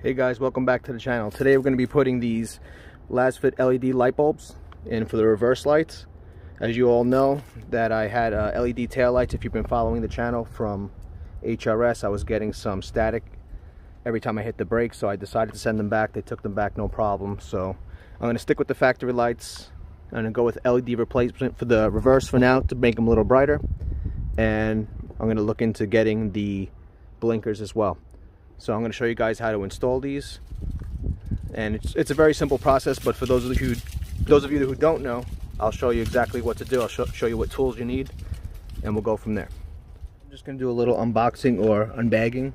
Hey guys, welcome back to the channel. Today we're going to be putting these Lasfit LED light bulbs in for the reverse lights. As you all know, that I had LED tail lights. If you've been following the channel from HRS, I was getting some static every time I hit the brake, so I decided to send them back. They took them back no problem. So I'm going to stick with the factory lights. I'm going to go with LED replacement for the reverse for now to make them a little brighter, and I'm going to look into getting the blinkers as well. So I'm going to show you guys how to install these, and it's a very simple process, but for those of you who don't know, I'll show you exactly what to do. I'll show you what tools you need, and we'll go from there. I'm just going to do a little unboxing or unbagging.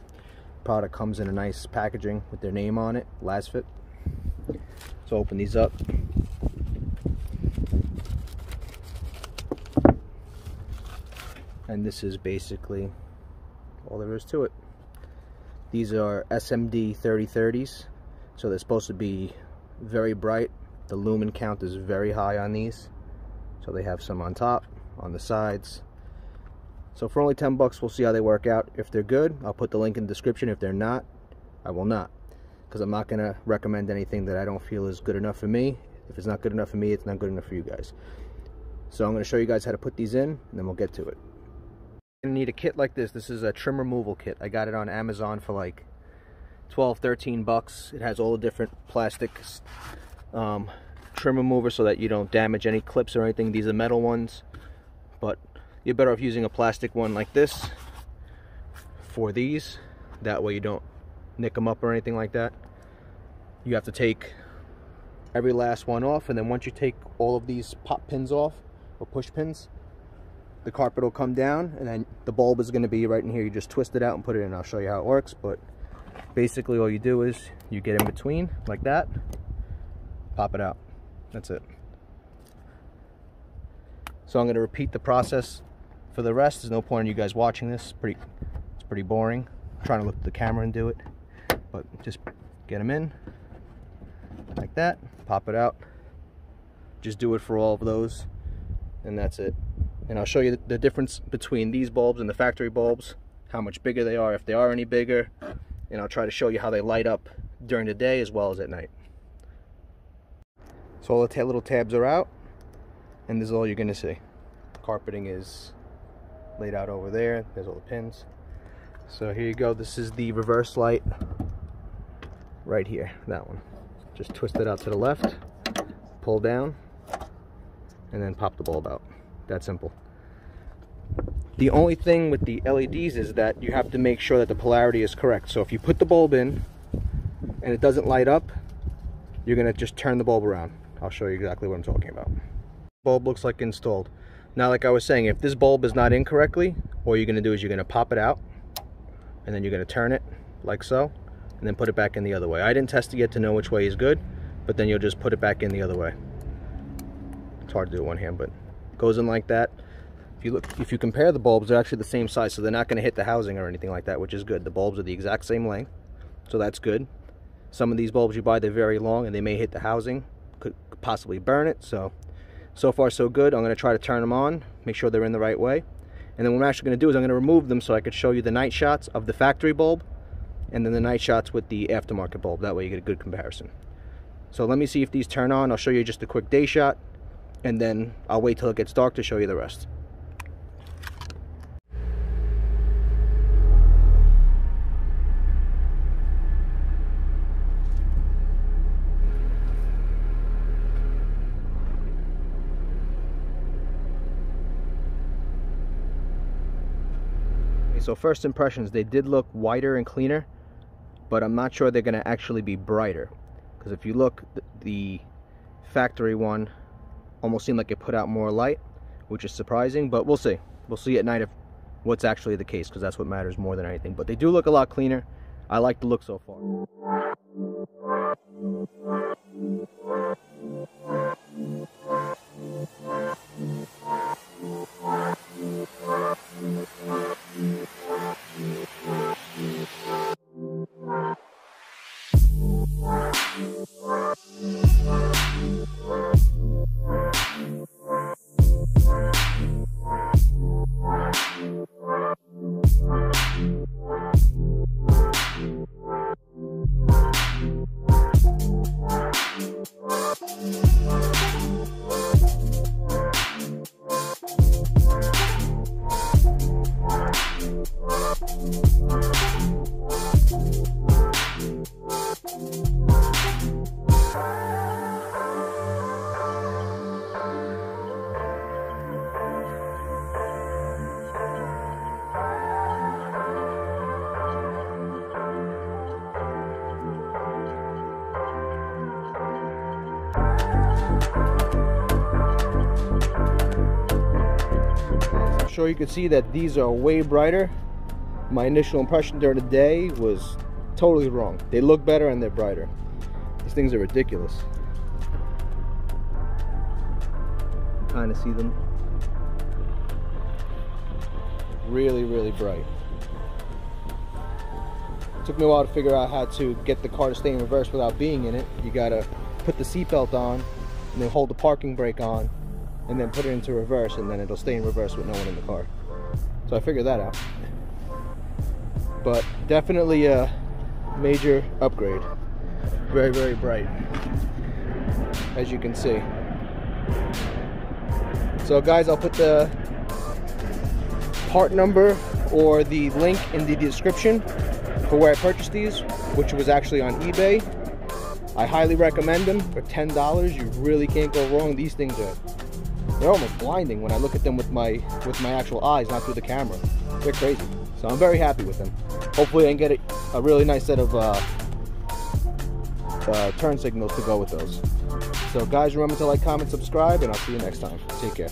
Product comes in a nice packaging with their name on it, Lasfit. So open these up. And this is basically all there is to it. These are SMD 3030s, so they're supposed to be very bright. The lumen count is very high on these, so they have some on top, on the sides. So for only 10 bucks, we'll see how they work out. If they're good, I'll put the link in the description. If they're not, I will not, because I'm not going to recommend anything that I don't feel is good enough for me. If it's not good enough for me, it's not good enough for you guys. So I'm going to show you guys how to put these in, and then we'll get to it. You're gonna need a kit like this. This is a trim removal kit. I got it on Amazon for like 12-13 bucks. It has all the different plastics, trim remover, so that you don't damage any clips or anything. These are metal ones, but you're better off using a plastic one like this for these. That way you don't nick them up or anything like that. You have to take every last one off, and then once you take all of these pop pins off, or push pins, the carpet will come down, and then the bulb is going to be right in here. You just twist it out and put it in. I'll show you how it works, but basically all you do is you get in between like that, pop it out. That's it. So I'm going to repeat the process for the rest. There's no point in you guys watching this. It's pretty boring. I'm trying to look at the camera and do it, but just get them in like that, pop it out. Just do it for all of those, and that's it. And I'll show you the difference between these bulbs and the factory bulbs, how much bigger they are, if they are any bigger, and I'll try to show you how they light up during the day as well as at night. So all the little tabs are out, and this is all you're going to see. Carpeting is laid out over there. There's all the pins. So here you go. This is the reverse light right here, that one. Just twist it out to the left, pull down, and then pop the bulb out. That simple. The only thing with the LEDs is that you have to make sure that the polarity is correct. So if you put the bulb in and it doesn't light up, you're going to just turn the bulb around. I'll show you exactly what I'm talking about. Bulb looks like installed. Now, like I was saying, if this bulb is not in correctly, what you're going to do is you're going to pop it out, and then you're going to turn it like so, and then put it back in the other way. I didn't test it yet to know which way is good, but then you'll just put it back in the other way. It's hard to do with one hand, but goes in like that. If you compare the bulbs, they're actually the same size, so they're not going to hit the housing or anything like that, which is good. The bulbs are the exact same length, so that's good. Some of these bulbs you buy, they're very long, and they may hit the housing, could possibly burn it. So far so good. I'm going to try to turn them on, make sure they're in the right way, and then what I'm actually going to do is I'm going to remove them so I could show you the night shots of the factory bulb and then the night shots with the aftermarket bulb. That way you get a good comparison. So let me see if these turn on. I'll show you just a quick day shot, and then I'll wait till it gets dark to show you the rest. So first impressions, they did look whiter and cleaner, but I'm not sure they're going to actually be brighter, because if you look, the factory one almost seemed like it put out more light, which is surprising, but we'll see. We'll see at night if what's actually the case, because that's what matters more than anything. But they do look a lot cleaner. I like the look so far. I'm sure you can see that these are way brighter. My initial impression during the day was totally wrong. They look better and they're brighter. These things are ridiculous. Kind of see them. Really, really bright. It took me a while to figure out how to get the car to stay in reverse without being in it. You gotta put the seatbelt on and then hold the parking brake on and then put it into reverse, and then it'll stay in reverse with no one in the car. So I figured that out. But definitely a major upgrade. Very, very bright, as you can see. So guys, I'll put the part number or the link in the description for where I purchased these, which was actually on eBay. I highly recommend them. For $10, you really can't go wrong. These things they're almost blinding when I look at them with my actual eyes, not through the camera. They're crazy. So I'm very happy with them. Hopefully I can get a really nice set of turn signals to go with those. So guys, remember to like, comment, subscribe, and I'll see you next time. Take care.